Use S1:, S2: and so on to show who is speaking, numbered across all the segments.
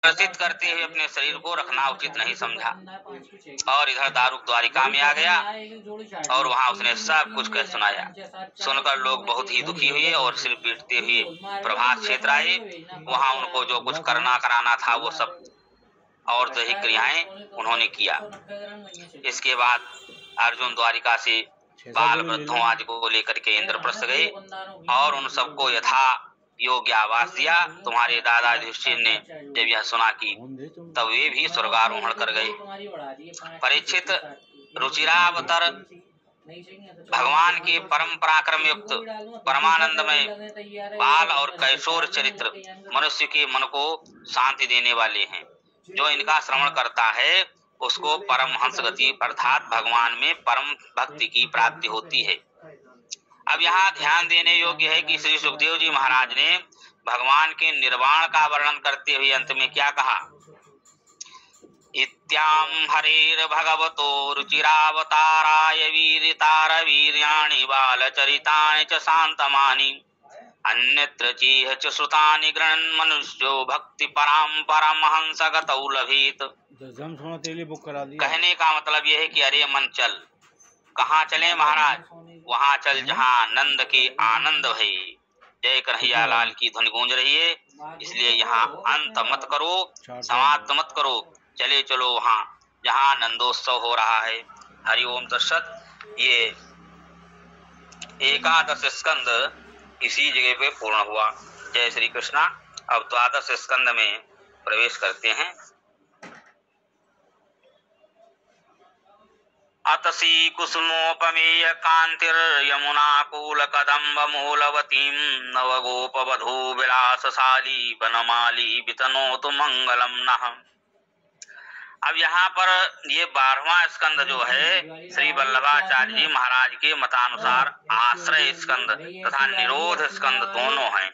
S1: प्रसिद्ध करते हुए अपने शरीर को रखना उचित नहीं समझा और इधर दारुक द्वारिका में आ गया और वहां उसने सब कुछ कह सुनाया। सुनकर लोग बहुत ही दुखी हुए और सिर पीटते हुए प्रभात क्षेत्र आए। वहां उनको जो कुछ करना कराना था वो सब और दैहिक क्रियाएं उन्होंने किया। इसके बाद अर्जुन द्वारिका से बाल वृद्धों आदि को लेकर के इंद्रप्रस्थ गए और उन सबको यथा योग्य आवास दिया। तुम्हारे दादा युधिष्ठिर ने जब यह सुना कि तब वे भी स्वर्गारोहण कर गए। परीक्षित रुचिरावतर भगवान के परम पराक्रम युक्त परमानंदमय बाल और कैशोर चरित्र मनुष्य के मन को शांति देने वाले हैं। जो इनका श्रवण करता है उसको परमहंस गति अर्थात भगवान में परम भक्ति की प्राप्ति होती है। अब यहाँ ध्यान देने योग्य है कि श्री सुखदेव जी महाराज ने भगवान के निर्वाण का वर्णन करते हुए अंत में क्या कहा। इत्याम हरेर भगवतो रुचिरावताराय वीरितार वीर्याणि बालचरितानि च शान्तमानि अन्यत्र चीह च श्रुतानि गृह्णन् मनुष्यो भक्ति पराम परमहंस गतौ लभेत। कहने का मतलब यह है कि अरे मन चल, कहाँ चले महाराज, वहाँ चल जहाँ नंद के आनंद भये। जय कन्हैया लाल की ध्वनि गूंज रही है, इसलिए यहाँ अंत मत करो, समाप्त मत करो, चले चलो वहाँ जहाँ नंदोत्सव हो रहा है। हरिओम तत्सत। ये 11 स्कंद इसी जगह पे पूर्ण हुआ। जय श्री कृष्णा। अब 12 स्कंद में प्रवेश करते हैं। अतसी कुसुमोपमेय कांतिर यमुना कूल कदम्ब मूलवतीं नवगोप वधू विलासशाली बनमाली वितनोतु मंगलम नः। अब यहाँ पर ये 12वां स्कंद जो है श्री वल्लभाचार्य जी महाराज के मतानुसार आश्रय स्कंद तथा निरोध स्कंद दोनों हैं।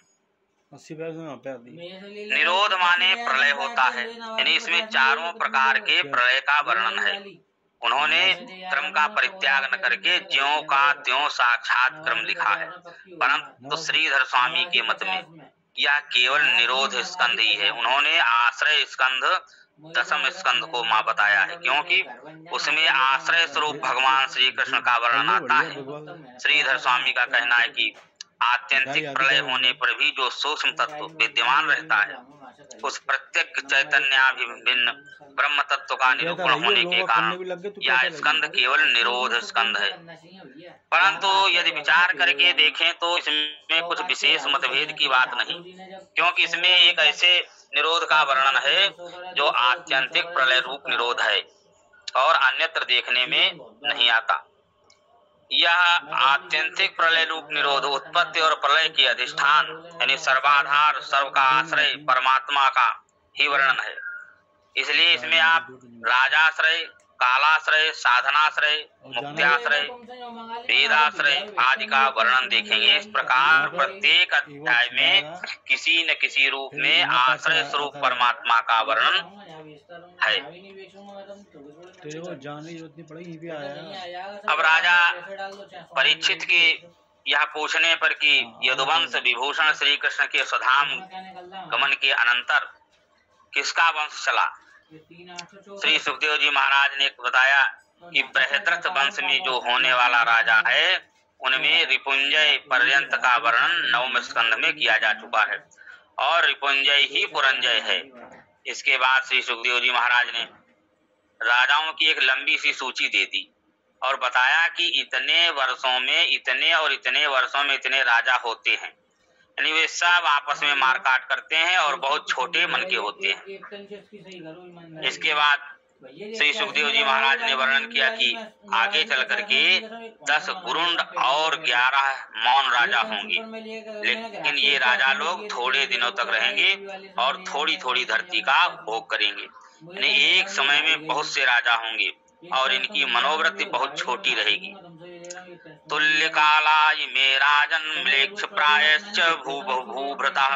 S1: निरोध माने प्रलय होता है, यानी इसमें चारों प्रकार के प्रलय का वर्णन है। उन्होंने क्रम का परित्याग न करके ज्यों का त्यों साक्षात क्रम लिखा है, परंतु श्रीधर स्वामी के मत में यह केवल निरोध स्कंद ही है। उन्होंने आश्रय स्कंद 10वें स्कंद को मां बताया है, क्योंकि उसमें आश्रय स्वरूप भगवान श्री कृष्ण का वर्णन आता है। श्रीधर स्वामी का कहना है कि आत्यंतिक प्रलय होने पर भी जो सूक्ष्म तत्व विद्यमान रहता है उस प्रत्येक चैतन्याभिन्न ब्रह्म तत्व का निरूपण होने के कारण यह स्कंद केवल निरोध स्कंद है। परंतु यदि विचार करके देखें तो इसमें कुछ विशेष मतभेद की बात नहीं, क्योंकि इसमें एक ऐसे निरोध का वर्णन है जो आत्यंतिक प्रलय रूप निरोध है और अन्यत्र देखने में नहीं आता। यह आत्यंतिक प्रलय रूप निरोध उत्पत्ति और प्रलय के अधिष्ठान यानी सर्वाधार सर्व का आश्रय परमात्मा का ही वर्णन है। इसलिए इसमें आप राजाश्रय, कालाश्रय, साधनाश्रय, मुक्त्याश्रय, वेदाश्रय आदि का वर्णन देखेंगे। इस प्रकार प्रत्येक अध्याय में किसी न किसी रूप में आश्रय स्वरूप परमात्मा का वर्णन है। अब राजा परीक्षित के यह पूछने पर कि यदुवंश विभूषण श्री कृष्ण के स्वधाम गमन के अनंतर किसका वंश चला, श्री सुखदेव जी महाराज ने बताया कि बृहद्रथ वंश में जो होने वाला राजा है उनमें रिपुंजय पर्यंत का वर्णन 9वें स्कंध में किया जा चुका है और रिपुंजय ही पुरंजय है। इसके बाद श्री सुखदेव जी महाराज ने राजाओं की एक लंबी सी सूची दे दी और बताया कि इतने वर्षों में इतने और इतने वर्षों में इतने राजा होते हैं, यानी वे सब आपस में मारकाट करते हैं और बहुत छोटे मन के होते हैं। इसके बाद श्री सुखदेव जी महाराज ने वर्णन किया कि आगे चल करके 10 गुरुंड और 11 मौन राजा होंगे, लेकिन ये राजा लोग थोड़े दिनों तक रहेंगे और थोड़ी थोड़ी धरती का भोग करेंगे। यानी एक समय में बहुत से राजा होंगे और इनकी मनोवृत्ति बहुत छोटी रहेगी। तुल्य कालाय में राजन म्लेच्छ प्रायश्च भूभृता।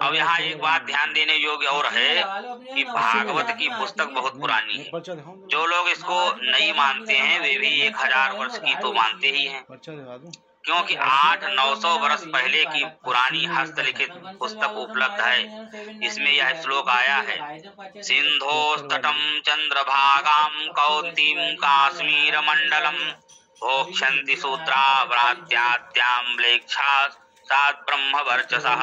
S1: अब यहाँ एक बात ध्यान देने योग्य और है कि भागवत की पुस्तक बहुत पुरानी है। जो लोग इसको नहीं मानते हैं वे भी 1000 वर्ष की तो मानते ही हैं। क्योंकि 800-900 वर्ष पहले की पुरानी हस्तलिखित पुस्तक उपलब्ध है। इसमें यह श्लोक आया है, सिंधोस्तटम चंद्रभागाम कौंतीम काश्मीर मंडलम भोक्षन्ति शूद्राव्रात्याद्याम म्लेच्छासात् ब्रह्म वर्चसः।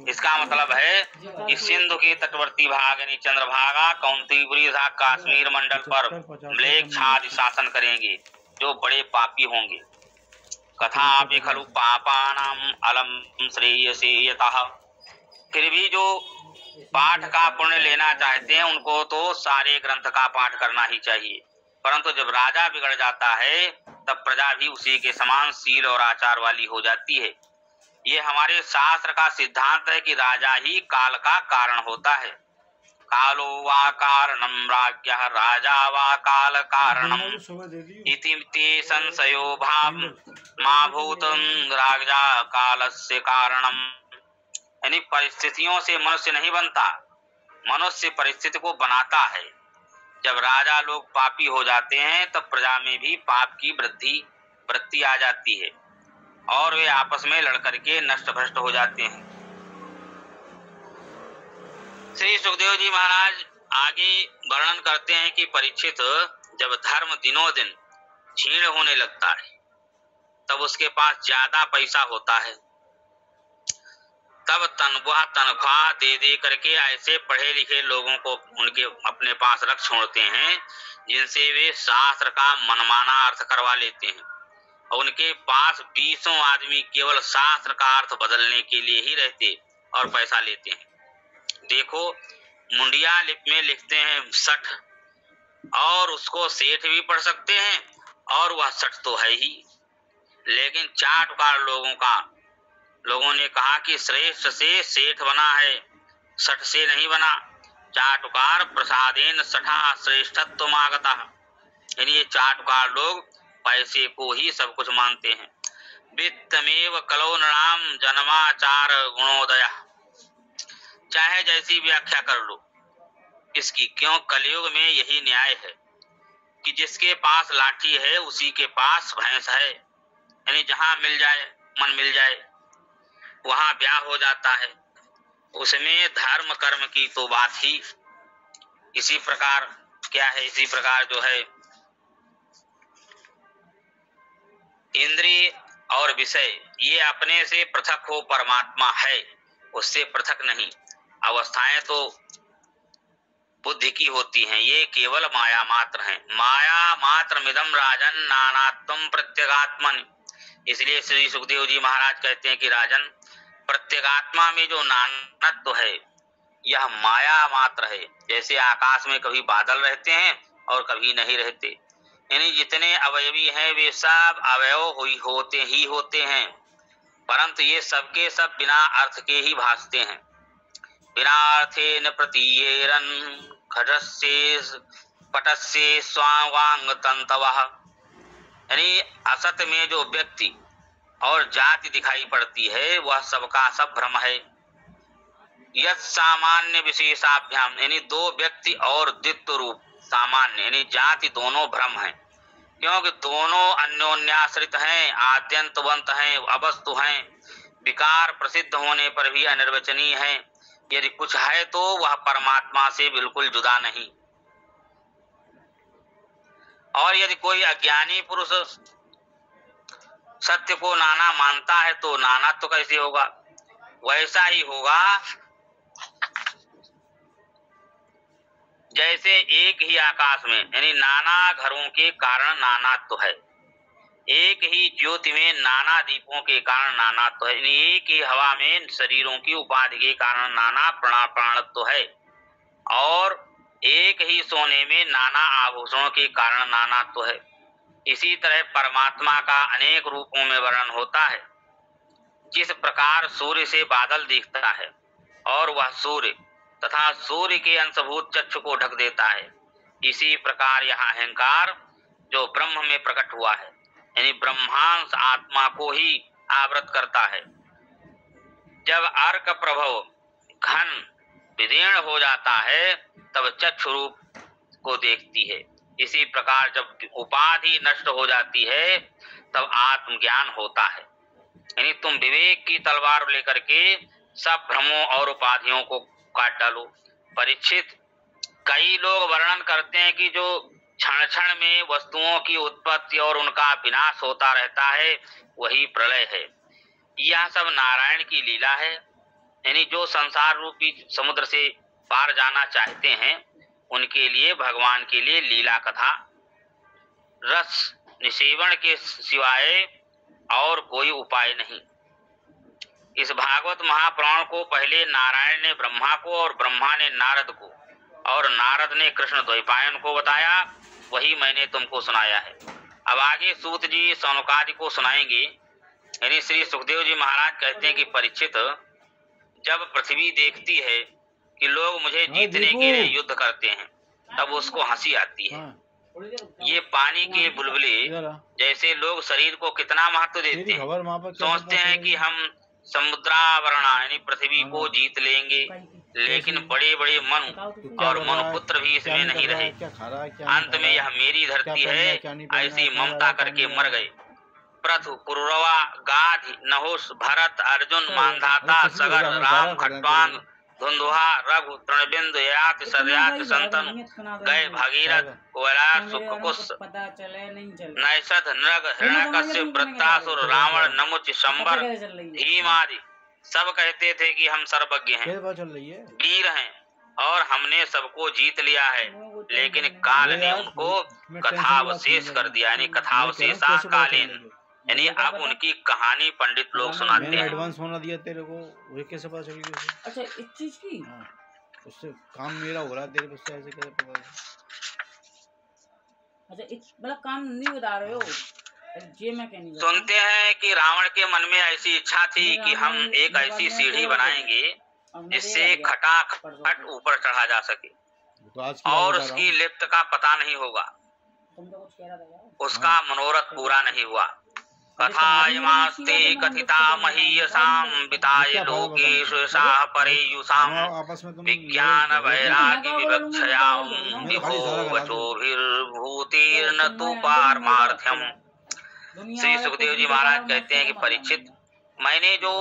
S1: इसका मतलब है कि सिंधु के तटवर्ती भाग यानी चंद्रभागा, कौंतीपुरी तथा काश्मीर मंडल पर म्लेच्छादि शासन करेंगे जो बड़े पापी होंगे। कथापि खलु पापानाम अलम श्रेयसे यतः। फिर भी जो पाठ का पुण्य लेना चाहते हैं उनको तो सारे ग्रंथ का पाठ करना ही चाहिए, परंतु जब राजा बिगड़ जाता है तब प्रजा भी उसी के समान शील और आचार वाली हो जाती है। ये हमारे शास्त्र का सिद्धांत है कि राजा ही काल का कारण होता है। कालो वा कारणम राज्ञः राजा वा काल कारणम इति ते संशयो भाव मा भूतं राजा कालस्य कारणम। यानी परिस्थितियों से मनुष्य नहीं बनता, मनुष्य परिस्थिति को बनाता है। जब राजा लोग पापी हो जाते हैं तब प्रजा में भी पाप की वृत्ति आ जाती है और वे आपस में लड़कर के नष्ट भ्रष्ट हो जाते हैं। श्री सुखदेव जी महाराज आगे वर्णन करते हैं कि परीक्षित जब धर्म दिनों दिन क्षीण होने लगता है तब उसके पास ज्यादा पैसा होता है, तब तनख्वाह दे करके ऐसे पढ़े लिखे लोगों को उनके अपने पास रख छोड़ते हैं जिनसे वे शास्त्र का मनमाना अर्थ करवा लेते हैं। और उनके पास 20 आदमी केवल शास्त्र का अर्थ बदलने के लिए ही रहते और पैसा लेते हैं। देखो मुंडिया लिपि में लिखते हैं 60 और उसको सेठ भी पढ़ सकते हैं और वह 60 तो है ही, लेकिन चाटुकार लोगों ने कहा कि श्रेष्ठ से सेठ बना है, 60 से नहीं बना। चाटुकार प्रसादेन सठा श्रेष्ठत्व मागता। यानी ये चाटुकार लोग पैसे को ही सब कुछ मानते हैं। वित्तमेव कलो नृणाम जन्माचार गुणोदय। चाहे जैसी व्याख्या कर लो इसकी, क्यों कलयुग में यही न्याय है कि जिसके पास लाठी है उसी के पास भैंस है। यानी जहां मिल जाए मन मिल जाए वहां ब्याह हो जाता है, उसमें धर्म कर्म की तो बात ही इसी प्रकार क्या है, इसी प्रकार जो है इंद्रिय और विषय ये अपने से पृथक हो परमात्मा है, उससे पृथक नहीं। अवस्थाएं तो बुद्धि की होती हैं, ये केवल माया मात्र हैं। माया मात्र मिदम राजन नानात्म प्रत्यगात्मन। इसलिए श्री सुखदेव जी महाराज कहते हैं कि राजन प्रत्यगात्मा में जो नानत्व है यह माया मात्र है। जैसे आकाश में कभी बादल रहते हैं और कभी नहीं रहते, यानी जितने अवयवी हैं वे सब अवयव होते हैं, परंतु ये सबके सब बिना अर्थ के ही भासते हैं। बिना अर्थे न प्रतीयेरन घटस्य पटस्य स्वांग तंतवः। यानी असत में जो व्यक्ति और जाति दिखाई पड़ती है वह सबका सब भ्रम है। यत् सामान्य विशेषाभ्याम यानी दो व्यक्ति और द्वित्व रूप सामान्य यानी जाति दोनों भ्रम है, क्योंकि दोनों अन्योन्याश्रित हैं, आद्यंतवंत हैं, अवस्तु हैं, विकार प्रसिद्ध होने पर भी अनिर्वचनीय हैं। यदि कुछ है तो वह परमात्मा से बिल्कुल जुदा नहीं। और यदि कोई अज्ञानी पुरुष सत्य को नाना मानता है तो नाना तो कैसे होगा? वैसा ही होगा जैसे एक ही आकाश में यानी नाना घरों के कारण नानात्व है, एक ही ज्योति में नाना दीपों के कारण नानात्व है, एक ही हवा में शरीरों की उपाधि के कारण नाना प्राणत्व है, और एक ही सोने में नाना आभूषणों के कारण नानात्व है। इसी तरह परमात्मा का अनेक रूपों में वर्णन होता है। जिस प्रकार सूर्य से बादल दिखता है और वह सूर्य तथा सूर्य के अंशभूत चक्षु को ढक देता है, इसी प्रकार यह अहंकार जो ब्रह्म में प्रकट हुआ है यानी ब्रह्मांश आत्मा को ही आवृत करता है। जब अर्क प्रभव घन विदीर्ण हो जाता है तब चक्षु रूप को देखती है, इसी प्रकार जब उपाधि नष्ट हो जाती है तब आत्मज्ञान होता है। यानी तुम विवेक की तलवार लेकर के सब भ्रमों और उपाधियों को काट डालो। परीक्षित, कई लोग वर्णन करते हैं कि जो क्षण क्षण में वस्तुओं की उत्पत्ति और उनका विनाश होता रहता है वही प्रलय है। यह सब नारायण की लीला है। यानी जो संसार रूपी समुद्र से पार जाना चाहते हैं उनके लिए भगवान के लिए लीला कथा रस निसेवण के सिवाय और कोई उपाय नहीं। इस भागवत महापुराण को पहले नारायण ने ब्रह्मा को और ब्रह्मा ने नारद को और नारद ने कृष्ण द्वैपायन को बताया, वही मैंने तुमको सुनाया है। अब आगे सूत जी सौनकादि को सुनाएंगे। यानी श्री सुखदेव जी महाराज कहते हैं कि परीक्षित, जब पृथ्वी देखती है कि लोग मुझे जीतने के लिए युद्ध करते हैं तब उसको हंसी आती है। ये पानी के बुलबुले जैसे लोग शरीर को कितना महत्व देते हैं, सोचते हैं कि हम समुद्रावरणा यानी पृथ्वी को जीत लेंगे, लेकिन बड़े बड़े मन और मनुपुत्र भी इसमें नहीं रहे। अंत में यह मेरी धरती है ऐसी ममता करके मर गए। प्रथु पुरुरवा गाधि नहुष भरत अर्जुन मानधाता सगर राम खट्वांग धुंधुहा रघु तृणबिंदु याति सदयाति संतनु गए भगीरथ कुवलार सुखकुश नैषध नृग हिरण्यकश्यप वृत्तासुर रावण नमुच शंबर भीम आदि सब कहते थे कि हम सर्वज्ञ हैं, वीर हैं और हमने सबको जीत लिया है, लेकिन काल ने उनको कथावशेष कर दिया। यानी कथावशेषा कालीन, यानी अब उनकी कहानी पंडित लोग सुनाते हैं।
S2: एडवांस होना दिया तेरे को, वो कैसे पता चली?
S3: अच्छा इस चीज की
S2: उससे काम मेरा हो रहा है, तेरे को ऐसे कैसे पता?
S3: अच्छा मतलब काम नहीं बता रहे हो ये मैं कहने जा रहा हूं।
S1: सुनते हैं कि रावण के मन में ऐसी इच्छा थी कि हम एक ऐसी सीढ़ी बनाएंगे जिससे खटाखट ऊपर चढ़ा जा सके और उसकी लिफ्ट का पता नहीं होगा। उसका मनोरथ पूरा नहीं हुआ। कथायमास्ते कथिता महीयसाम विताय लोकेषु यशाः परेयुषाम विज्ञान वैराग्य विवक्षयाम विभो वचोभिर्भूतिर्न तु पारमार्थ्यम। श्री सुखदेव जी महाराज कहते हैं कि परीक्षित, मैंने जो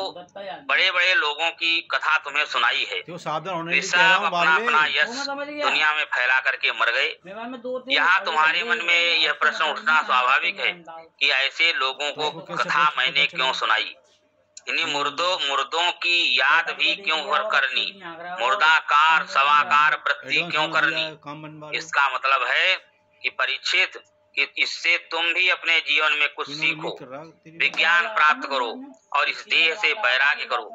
S1: बड़े बड़े लोगों की कथा तुम्हें सुनाई है वे सब अपना अपना यश दुनिया में फैला करके मर गए। यहाँ तुम्हारे मन में यह प्रश्न उठना स्वाभाविक है कि ऐसे लोगों को कथा मैंने क्यों सुनाई, इन्हीं मुर्दों की याद भी क्यों करनी, मुर्दाकार सवाकार वृत्ति क्यों करनी। इसका मतलब है कि परीक्षित कि इससे तुम भी अपने जीवन में कुछ सीखो, विज्ञान प्राप्त करो और इस देह से वैराग्य करो।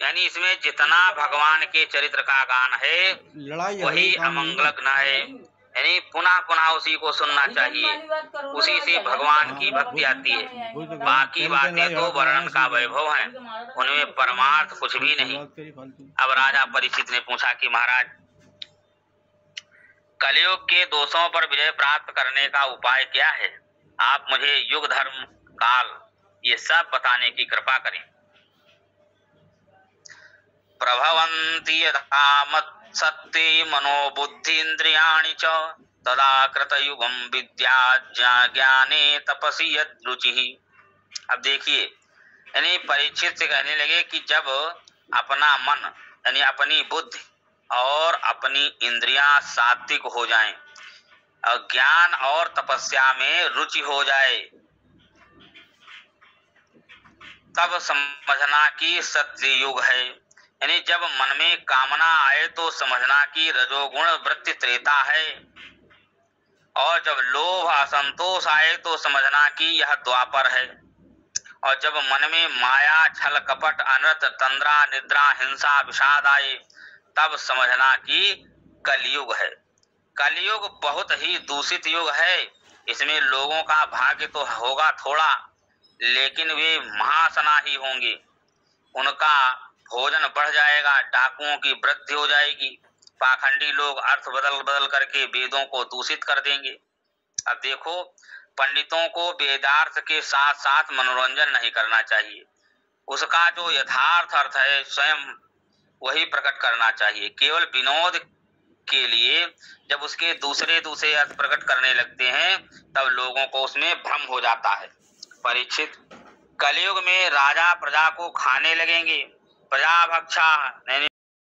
S1: यानी इसमें जितना भगवान के चरित्र का गान है वही अमंगलग्न है। यानी पुनः पुनः उसी को सुनना चाहिए, उसी से भगवान की भक्ति आती है। बाकी बातें तो वर्णन का वैभव हैं, उनमें परमार्थ कुछ भी नहीं। अब राजा परीक्षित ने पूछा कि महाराज, कलयुग के दोषों पर विजय प्राप्त करने का उपाय क्या है? आप मुझे युग धर्म काल ये सब बताने की कृपा करें। प्रभवन्ति यथा मत्सत्ते मनोबुद्धि इंद्रियाणि च तदा कृतयुगम विद्या ज्ञाने तपसि यद्रुचिः। अब देखिए, यानी परीक्षित से कहने लगे कि जब अपना मन यानी अपनी बुद्धि और अपनी इंद्रियां सात्विक हो जाएं और ज्ञान और तपस्या में रुचि हो जाए, तब समझना कि सत्य युग है। यानी जब मन में कामना आए तो समझना कि रजोगुण वृत्ति त्रेता है, और जब लोभ असंतोष आए तो समझना कि यह द्वापर है, और जब मन में माया छल कपट अनर्थ तंद्रा निद्रा हिंसा विषाद आए तब समझना कि कलयुग है। कलयुग बहुत ही दूषित युग है। इसमें लोगों का भाग्य तो होगा थोड़ा, लेकिन वे महासनाही होंगे। उनका भोजन बढ़ जाएगा, डाकुओं की वृद्धि हो जाएगी, पाखंडी लोग अर्थ बदल बदल करके वेदों को दूषित कर देंगे। अब देखो, पंडितों को वेदार्थ के साथ साथ मनोरंजन नहीं करना चाहिए, उसका जो यथार्थ अर्थ है स्वयं वही प्रकट करना चाहिए। केवल विनोद के लिए जब उसके दूसरे दूसरे अर्थ प्रकट करने लगते हैं तब लोगों को उसमें भ्रम हो जाता है। परीक्षित, कलयुग में राजा प्रजा को खाने लगेंगे। प्रजा भक्षा